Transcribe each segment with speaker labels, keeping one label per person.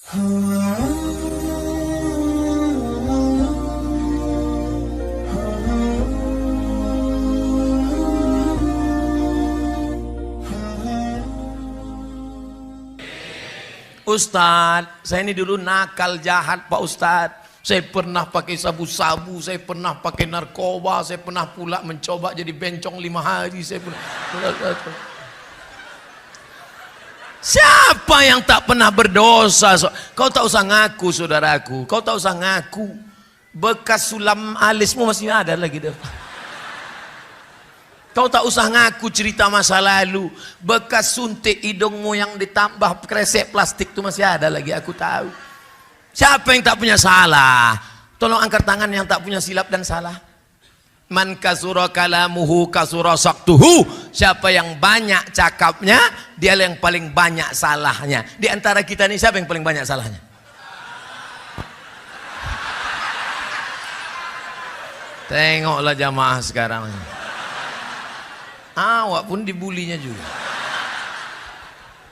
Speaker 1: Ustadz, saya ini dulu nakal jahat Pak Ustadz. Saya pernah pakai sabu-sabu, saya pernah pakai narkoba, saya pernah pula mencoba jadi bencong 5 hari. Saya pernah... Siapa yang tak pernah berdosa? Kau tak usah ngaku saudaraku, kau tak usah ngaku. Bekas sulam alismu masih ada lagi deh. Kau tak usah ngaku cerita masa lalu. Bekas suntik hidungmu yang ditambah kresek plastik itu masih ada lagi, aku tahu. Siapa yang tak punya salah? Tolong angkat tangan yang tak punya silap dan salah. Man kasura kalamuhu kasura saktuhu. Siapa yang banyak cakapnya, dia yang paling banyak salahnya. Di antara kita ini siapa yang paling banyak salahnya? Tengoklah jamaah sekarang. Awak pun dibulinya juga.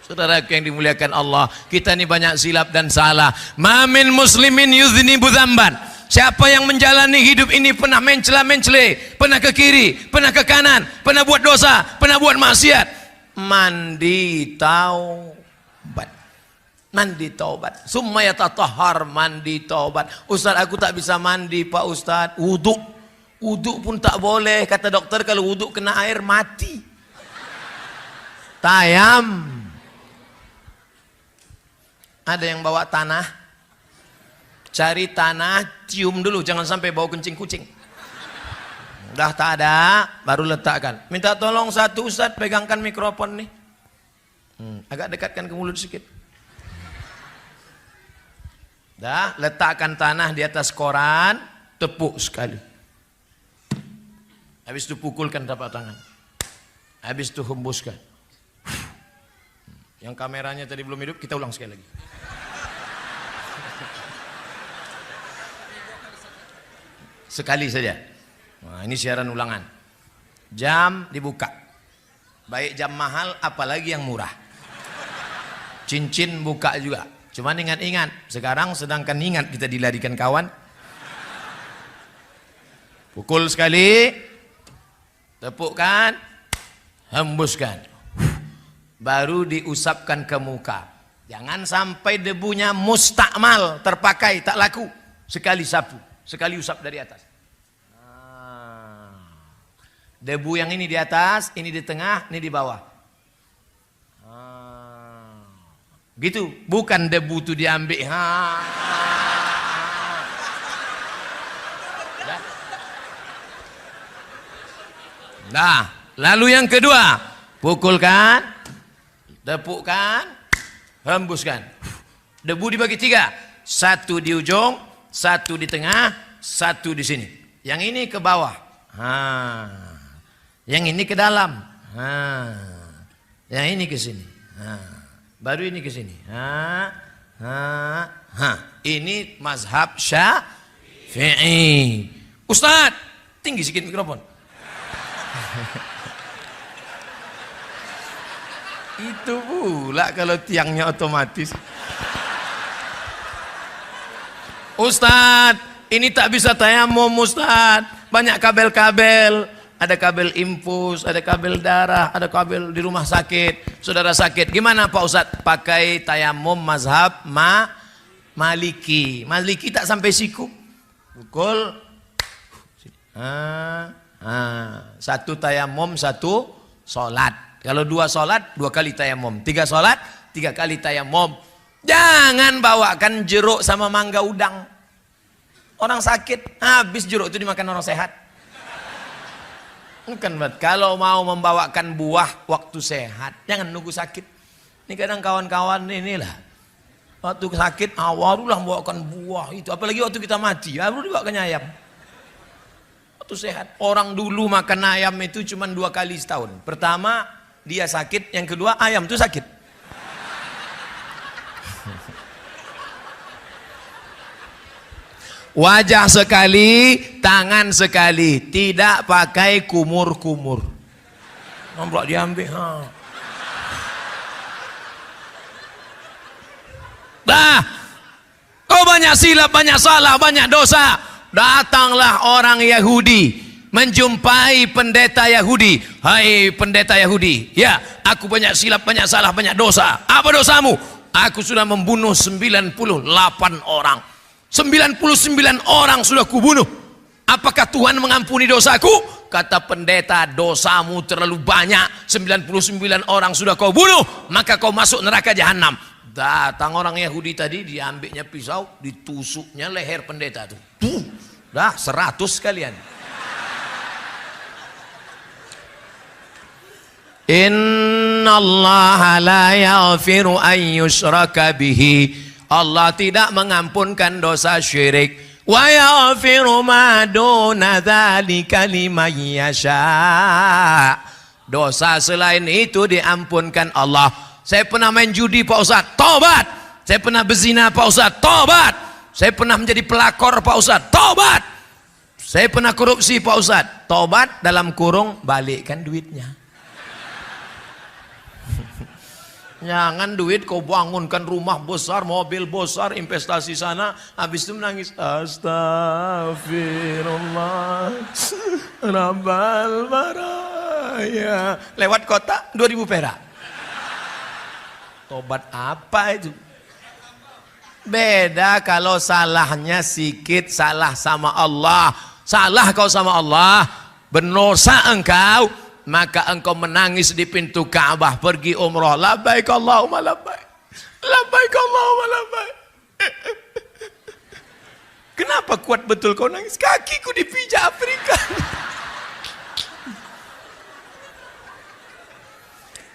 Speaker 1: Saudara yang dimuliakan Allah, kita ini banyak silap dan salah. Mamin muslimin yudhnibu dzamban. Siapa yang menjalani hidup ini pernah mencela-mencele, pernah ke kiri, pernah ke kanan, pernah buat dosa, pernah buat maksiat, mandi taubat. Mandi taubat. Summa yatatahhar, mandi taubat. Ustaz, aku tak bisa mandi Pak Ustaz. Wuduk. Wuduk pun tak boleh, kata dokter, kalau wuduk kena air mati. Tayam. Ada yang bawa tanah, cari tanah, cium dulu, jangan sampai bau kencing kucing. Udah tak ada, baru letakkan. Minta tolong satu Ustaz, pegangkan mikrofon nih. Agak dekatkan ke mulut sedikit. Dah, letakkan tanah di atas koran, tepuk sekali. Habis itu pukulkan telapak tangan. Habis itu hembuskan. Yang kameranya tadi belum hidup, kita ulang sekali lagi. Sekali saja. Nah, ini siaran ulangan. Jam dibuka. Baik jam mahal, apalagi yang murah. Cincin buka juga. Cuman ingat-ingat, sekarang sedangkan ingat kita dilarikan kawan. Pukul sekali, tepukkan, hembuskan. Baru diusapkan ke muka. Jangan sampai debunya mustakmal, terpakai, tak laku. Sekali sapu, sekali usap dari atas. Debu yang ini di atas, ini di tengah, ini di bawah. Gitu, bukan debu itu diambil. Nah, lalu yang kedua, pukulkan, tepukkan, hembuskan. Debu dibagi 3, 1 di ujung, 1 di tengah, 1 di sini. Yang ini ke bawah, yang ini ke dalam, yang ini ke sini, baru ini ke sini. Ini mazhab Syafi'i. Ustadz, tinggi sedikit mikrofon. Itu pula kalau tiangnya otomatis. Ustadz, ini tak bisa tayamum Ustadz. Banyak kabel-kabel. Ada kabel infus, ada kabel darah, ada kabel di rumah sakit. Saudara sakit, gimana Pak Ustadz? Pakai tayamum mazhab Maliki. Maliki tak sampai siku. Pukul. 1 tayamum, 1 sholat. Kalau 2 sholat, 2 kali tayamum. 3 sholat, 3 kali tayamum. Jangan bawakan jeruk sama mangga udang. Orang sakit, habis jeruk itu dimakan orang sehat. Bukan, kalau mau membawakan buah waktu sehat, jangan nunggu sakit. Ini kadang kawan-kawan inilah, waktu sakit, barulah membawakan buah itu. Apalagi waktu kita mati, baru dibawakan ayam. Waktu sehat, orang dulu makan ayam itu cuma 2 kali setahun. Pertama dia sakit, yang kedua ayam itu sakit. Wajah sekali, tangan sekali, tidak pakai kumur-kumur. Nampak diambil. silap, banyak salah, banyak dosa. Datanglah orang Yahudi menjumpai pendeta Yahudi. Hai pendeta Yahudi, ya, aku banyak silap, banyak salah, banyak dosa. Apa dosamu? Aku sudah membunuh 98 orang. 99 orang sudah kubunuh. Apakah Tuhan mengampuni dosaku? Kata pendeta, dosamu terlalu banyak. 99 orang sudah kau bunuh, maka kau masuk neraka jahanam. Datang orang Yahudi tadi, diambilnya pisau, ditusuknya leher pendeta itu. Dah 100 sekalian. Inna Allah la yaghfiru an yushraka bihi. Allah tidak mengampunkan dosa syirik. Wa yaghfiru ma duna dzalika liman yasha. Dosa selain itu diampunkan Allah. Saya pernah main judi Pak Ustaz, tobat. Saya pernah berzina Pak Ustaz, tobat. Saya pernah menjadi pelakor Pak Ustaz, tobat. Saya pernah korupsi Pak Ustaz, tobat dalam kurung balikkan duitnya. Jangan duit kau bangunkan rumah besar, mobil besar, investasi sana, habis itu menangis. Astagfirullah, Rabbal baraya. Lewat kota 2000 perak. Tobat apa itu? Beda kalau salahnya sikit, salah sama Allah. Salah kau sama Allah, berdosa engkau, maka engkau menangis di pintu Ka'bah, pergi umrah, labbaik Allahumma labbaik, labbaik Allahumma labbaik. Kenapa kuat betul kau nangis? Kakiku dipijak Afrika.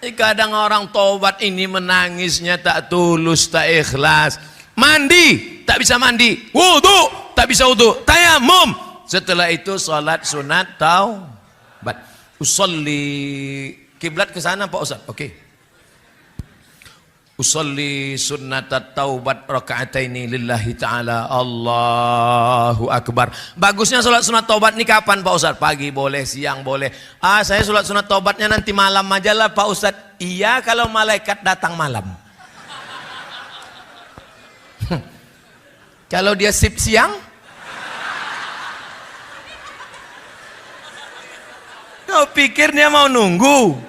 Speaker 1: Kadang orang tobat ini menangisnya tak tulus, tak ikhlas. Mandi, tak bisa mandi. Wudu, tak bisa wudu. Tayamum. Setelah itu salat sunat taubat. Usolli, kiblat ke sana Pak Ustaz. Oke. Usolli sunnatat taubat raka'ataini lillahi ta'ala. Allahu akbar. Bagusnya salat sunat taubat ini kapan Pak Ustaz? Pagi boleh, siang boleh. Saya salat sunat taubatnya nanti malam aja lah Pak Ustaz. Iya, kalau malaikat datang malam. Kalau dia sip siang, kau pikir dia mau nunggu?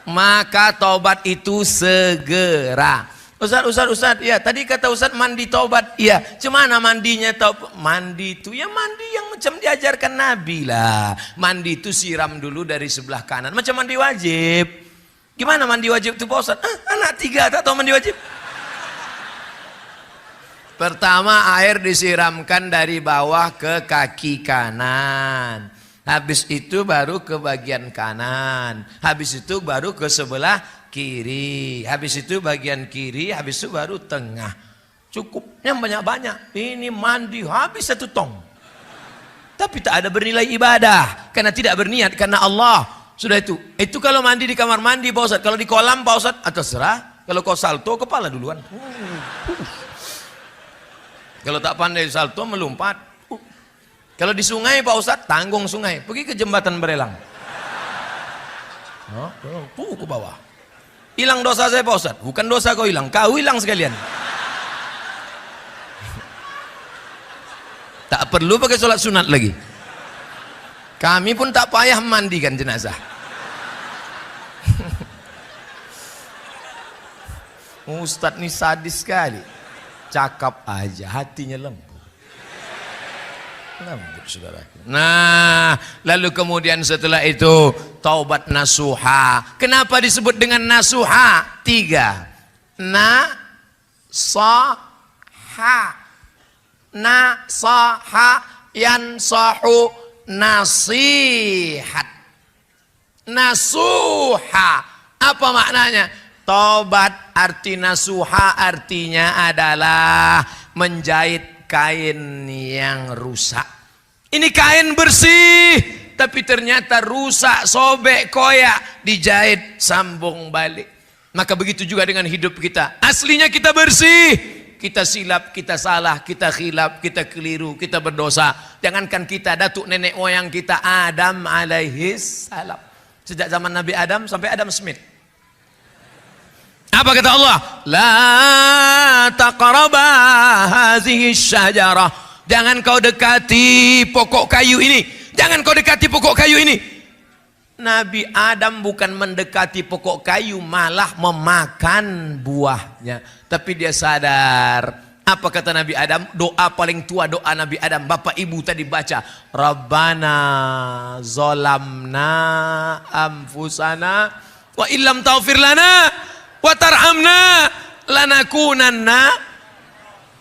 Speaker 1: Maka taubat itu segera. Ustaz, ya tadi kata Ustaz mandi taubat. Iya, cemana mandinya taubat? Mandi itu ya mandi yang macam diajarkan Nabi lah. Mandi itu siram dulu dari sebelah kanan, macam mandi wajib. Gimana mandi wajib itu Pak Ustaz? Anak 3 tak tahu mandi wajib. Pertama air disiramkan dari bawah ke kaki kanan. Habis itu baru ke bagian kanan. Habis itu baru ke sebelah kiri. Habis itu bagian kiri. Habis itu baru tengah. Cukupnya banyak-banyak. Ini mandi habis 1 tong. Tapi tak ada bernilai ibadah. Karena tidak berniat karena Allah. Sudah itu. Itu kalau mandi di kamar mandi Pak Ustaz. Kalau di kolam Pak Ustaz, terserah. Kalau kau salto kepala duluan. Kalau tak pandai salto melompat. Kalau di sungai Pak Ustadz, tanggung sungai, pergi ke jembatan Berelang. Ke bawah. Hilang dosa saya Pak Ustadz, bukan dosa kau hilang, kau hilang sekalian. Tak perlu pakai sholat sunat lagi. Kami pun tak payah mandikan jenazah. Ustadz ini sadis sekali. Cakap aja, hatinya lembut. Lembut saudaraku. Nah, lalu kemudian setelah itu taubat nasuha. Kenapa disebut dengan nasuha? 3. Nasaha. Nasaha yansahu nasihat. Nasuha. Apa maknanya? Taubat arti nasuha artinya adalah menjahit kain yang rusak. Ini kain bersih, tapi ternyata rusak, sobek, koyak, dijahit, sambung balik. Maka begitu juga dengan hidup kita. Aslinya kita bersih, kita silap, kita salah, kita khilaf, kita keliru, kita berdosa. Jangankan kita, datuk nenek moyang kita Adam alaihis salam. Sejak zaman Nabi Adam sampai Adam Smith. Apa kata Allah? La taqraba hazihi syajarah. Jangan kau dekati pokok kayu ini. Jangan kau dekati pokok kayu ini. Nabi Adam bukan mendekati pokok kayu, malah memakan buahnya. Tapi dia sadar. Apa kata Nabi Adam? Doa paling tua doa Nabi Adam. Bapak ibu tadi baca, Rabbana zolamna anfusana wa illam taghfir lana wa tarhamna lanakunanna.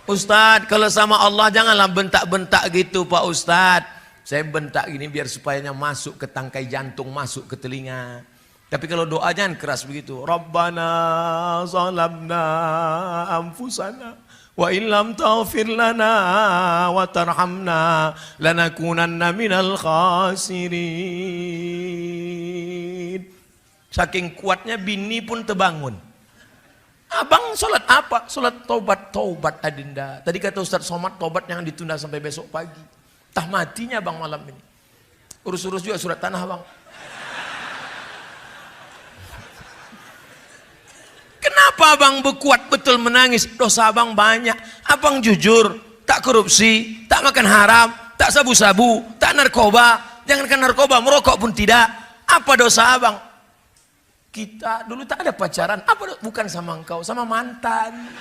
Speaker 1: Ustadz, kalau sama Allah janganlah bentak-bentak gitu Pak Ustadz. Saya bentak gini biar supaya masuk ke tangkai jantung, masuk ke telinga. Tapi kalau doa jangan keras begitu. Rabbana zolamna anfusana wa illam taghfir lana wa tarhamna lanakunanna minal khasirin. Saking kuatnya bini pun terbangun. Abang sholat apa? Sholat taubat adinda. Tadi kata Ustaz Somad taubat yang ditunda sampai besok pagi. Tah matinya bang malam ini. Urus-urus juga surat tanah bang. Kenapa abang berkuat betul menangis? Dosa abang banyak. Abang jujur, tak korupsi, tak makan haram, tak sabu-sabu, tak narkoba. Jangankan narkoba, merokok pun tidak. Apa dosa abang? Kita dulu tak ada pacaran. Apa? Bukan sama engkau, sama mantan.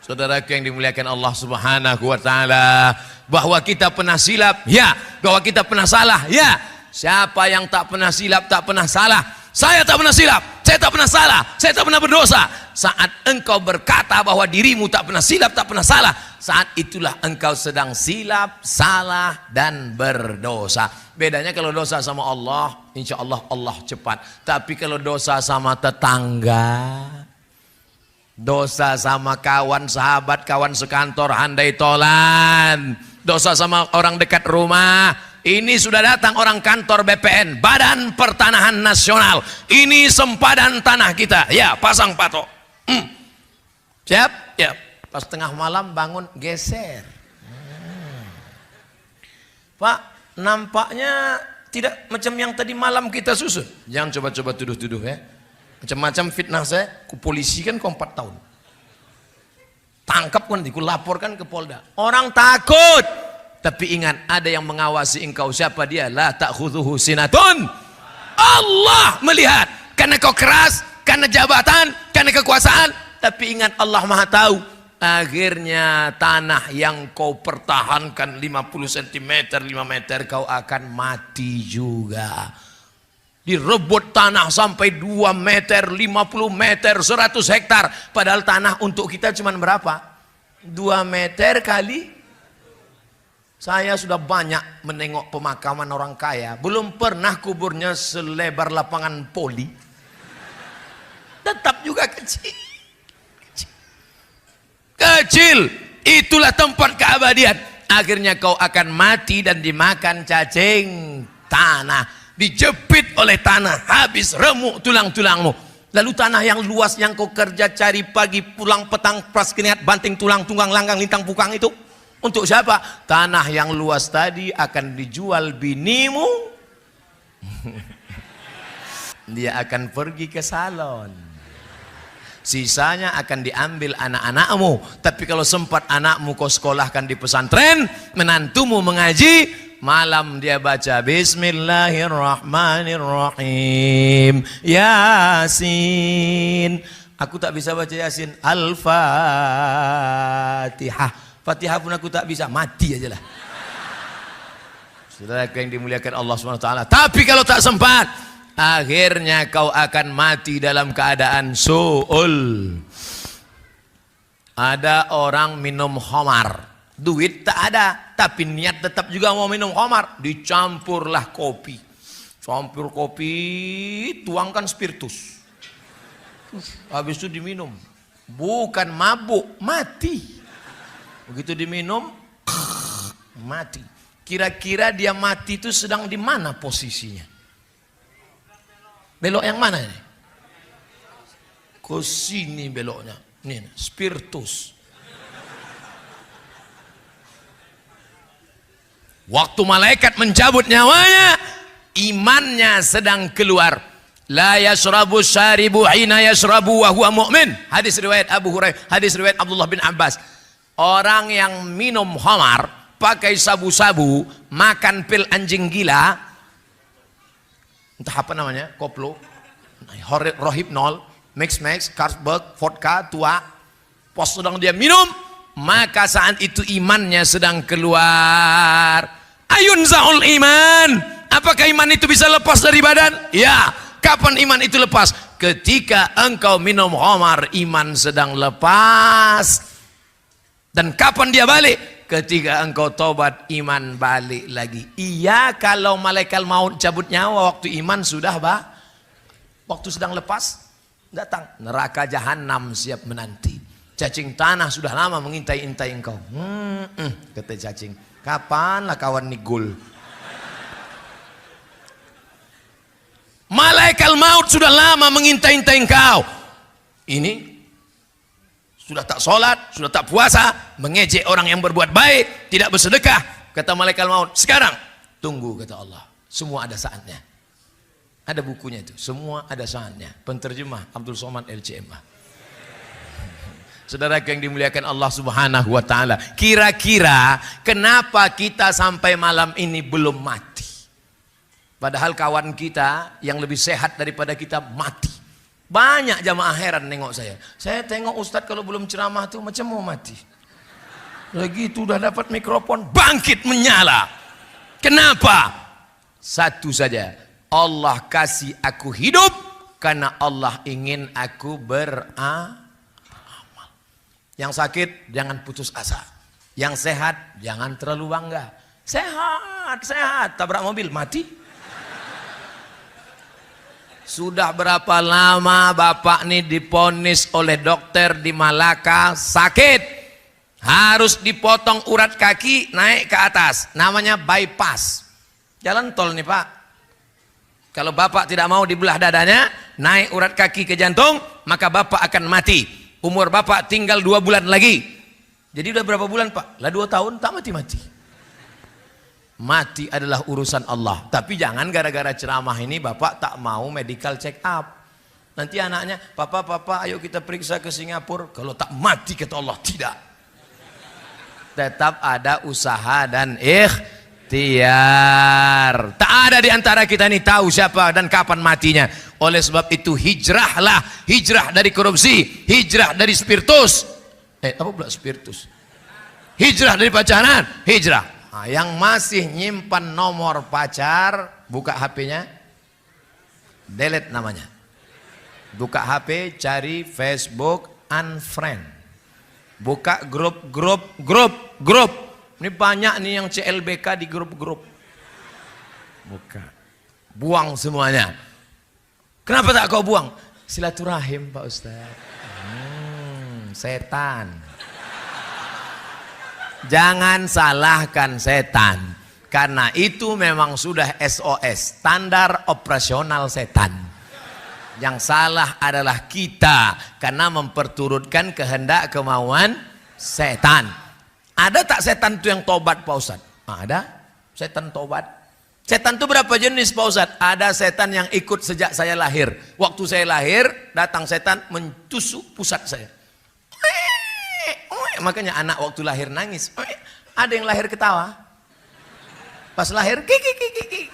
Speaker 1: Saudaraku yang dimuliakan Allah Subhanahu wa taala, bahwa kita pernah silap, ya. Bahwa kita pernah salah, ya. Siapa yang tak pernah silap, tak pernah salah? Saya tak pernah silap, saya tak pernah salah, saya tak pernah berdosa. Saat engkau berkata bahwa dirimu tak pernah silap, tak pernah salah, saat itulah engkau sedang silap, salah, dan berdosa. Bedanya kalau dosa sama Allah, insya Allah Allah cepat. Tapi kalau dosa sama tetangga, dosa sama kawan, sahabat, kawan sekantor, handai tolan, dosa sama orang dekat rumah, ini sudah datang orang kantor BPN, Badan Pertanahan Nasional. Ini sempadan tanah kita. Ya, pasang patok. Siap? Ya. Pas tengah malam bangun, geser. Pak, nampaknya tidak macam yang tadi malam kita susun. Jangan coba-coba tuduh-tuduh ya. Macam-macam fitnah saya, ku polisi kan kau 4 tahun. Tangkap kan nanti, ku laporkan ke Polda. Orang takut. Tapi ingat, ada yang mengawasi engkau. Siapa dia? La ta'khudhuhu sinatun. Allah melihat. Karena kau keras, karena jabatan, karena kekuasaan. Tapi ingat, Allah Maha tahu. Akhirnya tanah yang kau pertahankan 50 cm, 5 meter, kau akan mati juga. Direbut tanah sampai 2 meter, 50 meter, 100 hektar. Padahal tanah untuk kita cuma berapa? 2 meter kali. Saya sudah banyak menengok pemakaman orang kaya. Belum pernah kuburnya selebar lapangan poli. Tetap juga kecil. Kecil. Itulah tempat keabadian. Akhirnya kau akan mati dan dimakan cacing tanah. Dijepit oleh tanah. Habis remuk tulang-tulangmu. Lalu tanah yang luas yang kau kerja cari pagi pulang petang pas keniat banting tulang tunggang langgang lintang pukang itu. Untuk siapa? Tanah yang luas tadi akan dijual binimu. Dia akan pergi ke salon. Sisanya akan diambil anak-anakmu. Tapi kalau sempat anakmu kau sekolahkan di pesantren, menantumu mengaji, malam dia baca Bismillahirrahmanirrahim, Yasin. Aku tak bisa baca Yasin. Al-Fatihah. Fatihah pun aku tak bisa, mati aja lah. Saudara yang dimuliakan Allah SWT. Tapi kalau tak sempat, akhirnya kau akan mati dalam keadaan su'ul. Ada orang minum khamar, duit tak ada, tapi niat tetap juga mau minum khamar. Dicampurlah kopi. Campur kopi, tuangkan spiritus. Habis itu diminum. Bukan mabuk, mati. Begitu diminum, mati. Kira-kira dia mati itu sedang di mana posisinya? Belok yang mana ini? Ke sini beloknya. Nih, spiritus. Waktu malaikat mencabut nyawanya, imannya sedang keluar. La yashrabu syaribu hina yashrabu wa huwa mu'min. Hadis riwayat Abu Hurairah, hadis riwayat Abdullah bin Abbas. Orang yang minum khamar, pakai sabu-sabu, makan pil anjing gila, entah apa namanya, koplo, rohypnol, mix, Carlsberg, vodka, tua, pas sedang dia minum, maka saat itu imannya sedang keluar. Ayun za'ul iman. Apakah iman itu bisa lepas dari badan? Ya. Kapan iman itu lepas? Ketika engkau minum khamar, iman sedang lepas. Dan kapan dia balik? Ketika engkau tobat, iman balik lagi. Iya, kalau malaikat maut cabut nyawa waktu iman sudah waktu sedang lepas, datang. Neraka jahanam siap menanti. Cacing tanah sudah lama mengintai-intai engkau. Kata cacing, kapanlah kawan nigul? Malaikat maut sudah lama mengintai-intai engkau. Ini sudah tak sholat, sudah tak puasa, mengejek orang yang berbuat baik, tidak bersedekah. Kata malaikat maut, sekarang tunggu, kata Allah. Semua ada saatnya. Ada bukunya itu, semua ada saatnya. Penterjemah Abdul Somad LCMA. Saudara yang dimuliakan Allah Subhanahu wa taala, kira-kira kenapa kita sampai malam ini belum mati? Padahal kawan kita yang lebih sehat daripada kita mati. Banyak jamaah heran nengok saya. Saya tengok Ustadz kalau belum ceramah tuh macam mau mati. Lagi itu udah dapat mikrofon, bangkit menyala. Kenapa? Satu saja. Allah kasih aku hidup karena Allah ingin aku beramal. Yang sakit jangan putus asa. Yang sehat jangan terlalu bangga. Sehat, tabrak mobil mati. Sudah berapa lama bapak nih diponis oleh dokter di Malaka sakit, harus dipotong urat kaki naik ke atas, namanya bypass. Jalan tol nih pak. Kalau bapak tidak mau dibelah dadanya, naik urat kaki ke jantung, maka bapak akan mati. Umur bapak tinggal 2 bulan lagi. Jadi udah berapa bulan pak? Lah 2 tahun tak mati-mati. Mati adalah urusan Allah. Tapi jangan gara-gara ceramah ini bapak tak mau medical check up. Nanti anaknya, papa ayo kita periksa ke Singapura. Kalau tak mati kata Allah, tidak. Tetap ada usaha dan ikhtiar. Tak ada di antara kita ini tahu siapa dan kapan matinya. Oleh sebab itu hijrahlah. Hijrah dari korupsi, hijrah dari spiritus. Apa pula spiritus? Hijrah dari pacaran, hijrah. Nah, yang masih nyimpan nomor pacar, buka HP-nya, delete namanya. Buka HP, cari Facebook, unfriend. Buka grup. Ini banyak nih yang CLBK di grup-grup. Buka. Buang semuanya. Kenapa tak kau buang? Silaturahim Pak Ustaz. Setan. Jangan salahkan setan, karena itu memang sudah SOS, standar operasional setan. Yang salah adalah kita, karena memperturutkan kehendak kemauan setan. Ada tak setan itu yang tobat Pak Ustaz? Ada setan tobat. Setan itu berapa jenis Pak Ustaz? Ada setan yang ikut sejak saya lahir. Waktu saya lahir, datang setan mentusuk pusat saya. Makanya anak waktu lahir nangis. Ada yang lahir ketawa. Pas lahir kiki.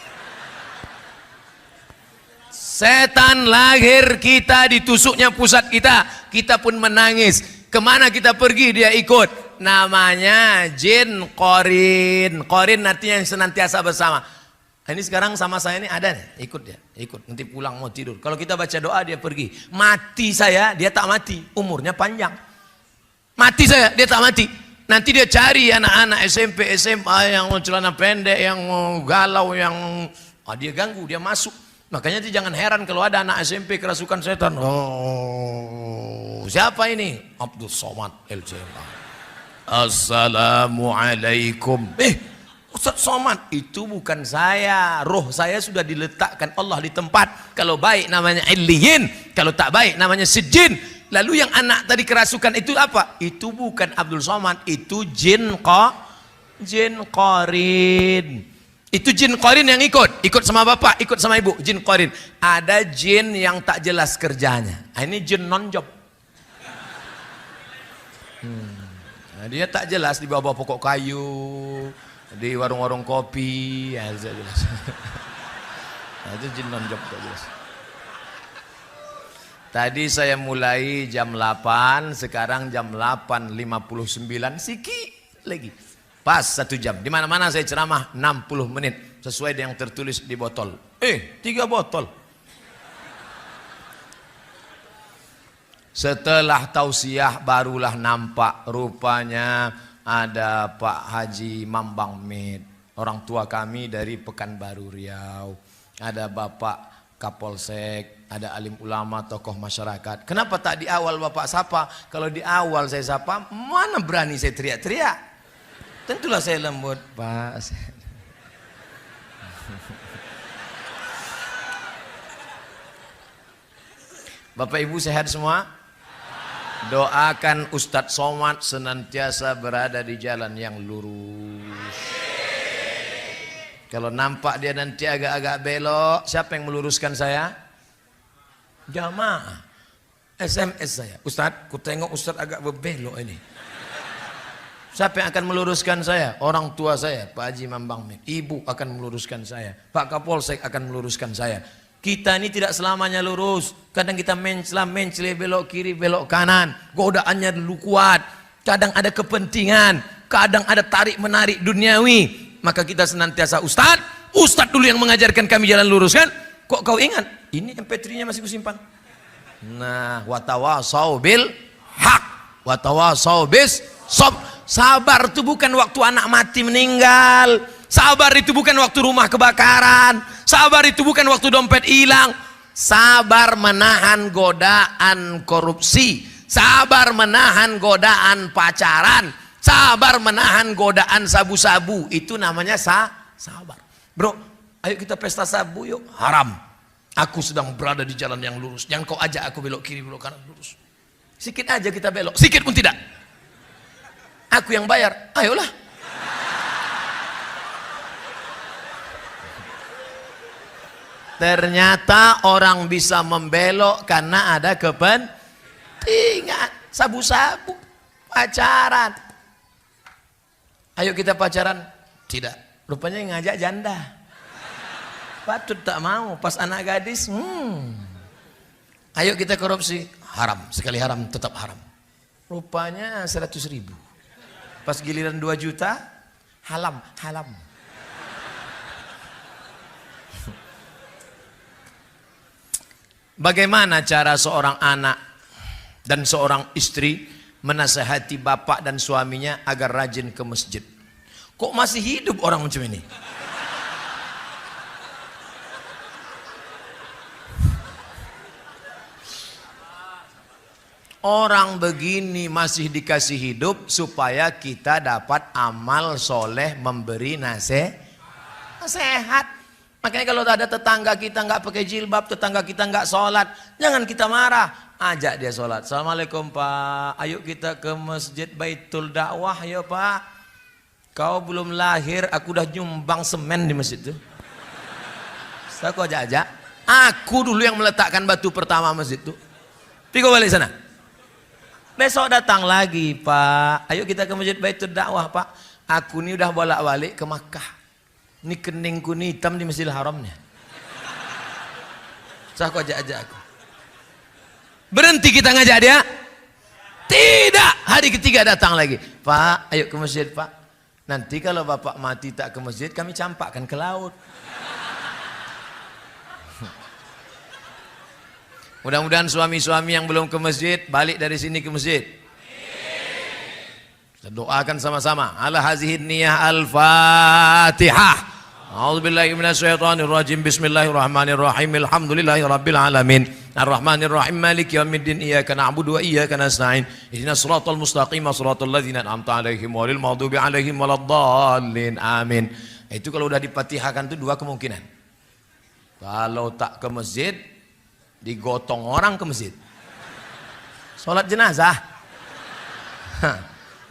Speaker 1: Setan lahir kita, ditusuknya pusat kita. Kita pun menangis. Kemana kita pergi dia ikut. Namanya jin qorin. Qorin artinya yang senantiasa bersama. Ini sekarang sama saya ini ada nih, ikut dia, ikut. Nanti pulang mau tidur. Kalau kita baca doa dia pergi. Mati saya, dia tak mati. Umurnya panjang. Mati saya, dia tak mati. Nanti dia cari anak-anak SMP, SMA yang celana pendek, yang galau, yang dia ganggu, dia masuk. Makanya dia jangan heran kalau ada anak SMP kerasukan setan. Oh, siapa ini? Abdul Somad LCMA. Assalamualaikum. Ustaz Somad, itu bukan saya. Roh saya sudah diletakkan Allah di tempat. Kalau baik namanya Illiyin, kalau tak baik namanya Sijin. Lalu yang anak tadi kerasukan itu apa? Itu bukan Abdul Somad, itu jin qorin. Itu jin qarin yang ikut sama bapak, ikut sama ibu, jin qarin. Ada jin yang tak jelas kerjanya. Ini jin non job. Nah, dia tak jelas di bawah pokok kayu, di warung-warung kopi, ya tak jelas. Nah, itu jin non job tak jelas. Tadi saya mulai jam 8, sekarang jam 8.59, sikit lagi. Pas 1 jam. Di mana-mana saya ceramah 60 menit sesuai dengan yang tertulis di botol. 3 botol. Setelah tausiah barulah nampak rupanya ada Pak Haji Mambang Med, orang tua kami dari Pekanbaru Riau. Ada Bapak Kapolsek, ada alim ulama, tokoh masyarakat. Kenapa tak di awal Bapak sapa? Kalau di awal saya sapa, mana berani saya teriak-teriak? Tentulah saya lembut, Pak. Bapak Ibu sehat semua? Doakan Ustadz Somad senantiasa berada di jalan yang lurus. Kalau nampak dia nanti agak-agak belok, siapa yang meluruskan saya? Jamaah. SMS saya, Ustadz, ku tengok Ustadz agak berbelok ini. Siapa yang akan meluruskan saya? Orang tua saya, Pak Haji Mambang Med. Ibu akan meluruskan saya. Pak Kapolsek akan meluruskan saya. Kita ini tidak selamanya lurus. Kadang kita mencela, belok kiri, belok kanan. Godaannya dulu kuat. Kadang ada kepentingan. Kadang ada tarik-menarik duniawi. Maka kita senantiasa, Ustadz dulu yang mengajarkan kami jalan lurus kan? Kok kau ingat? Ini MP3-nya masih kusimpan. Nah, watawasau bil haq. Watawasau bis sob. Sabar itu bukan waktu anak mati meninggal. Sabar itu bukan waktu rumah kebakaran. Sabar itu bukan waktu dompet hilang. Sabar menahan godaan korupsi. Sabar menahan godaan pacaran. Sabar menahan godaan sabu-sabu. Itu namanya sabar. Bro, ayo kita pesta sabu yuk. Haram. Aku sedang berada di jalan yang lurus. Jangan kau ajak aku belok kiri, belok kanan, lurus. Sikit aja kita belok. Sikit pun tidak. Aku yang bayar, ayolah. Ternyata orang bisa membelok karena ada kepentingan. Sabu-sabu, pacaran. Ayo kita pacaran. Tidak, rupanya yang ngajak janda. Patut tak mau, pas anak gadis. Ayo kita korupsi. Haram, sekali haram tetap haram. Rupanya 100.000. Pas giliran 2 juta, halam. Bagaimana cara seorang anak dan seorang istri menasihati bapak dan suaminya agar rajin ke masjid? Kok masih hidup orang macam ini? Orang begini masih dikasih hidup supaya kita dapat amal soleh memberi nasihat. Makanya kalau ada tetangga kita nggak pakai jilbab, tetangga kita nggak sholat, jangan kita marah. Ajak dia sholat. Assalamualaikum Pak, ayo kita ke masjid Baitul Dakwah ya Pak. Kau belum lahir, aku udah nyumbang semen di masjid itu. Aku ajak. Aku dulu yang meletakkan batu pertama masjid itu. Pigo balik sana. Besok datang lagi Pak, ayo kita ke masjid Baitul Dakwah Pak. Aku ini udah bolak-balik ke Makkah. Ini keningku ini hitam di Masjidil Haramnya. Saya ajak aku. Berhenti kita ngajak dia? Tidak. Hari ketiga datang lagi. Pak, ayo ke masjid Pak. Nanti kalau Bapak mati tak ke masjid, kami campakkan ke laut. Mudah-mudahan suami-suami yang belum ke masjid balik dari sini ke masjid. Kita doakan sama-sama. Ala hazihin niyah al-Fatihah. A'udzubillahi minasyaitonir rajim. Bismillahirrahmanirrahim. Alhamdulillahirabbil alamin. Arrahmanirrahim. Maliki yaumiddin. Iyyaka na'budu wa iyyaka nasta'in. Ihdinas siratal mustaqim, siratal ladzina an'amta 'alaihim ghairil maghdubi 'alaihim waladdallin. Amin. Itu kalau udah dipatihahkan itu 2 kemungkinan. Kalau tak ke masjid, digotong orang ke masjid. Sholat jenazah.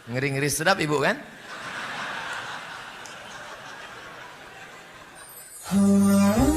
Speaker 1: Ngeri-ngeri sedap ibu kan?
Speaker 2: Oh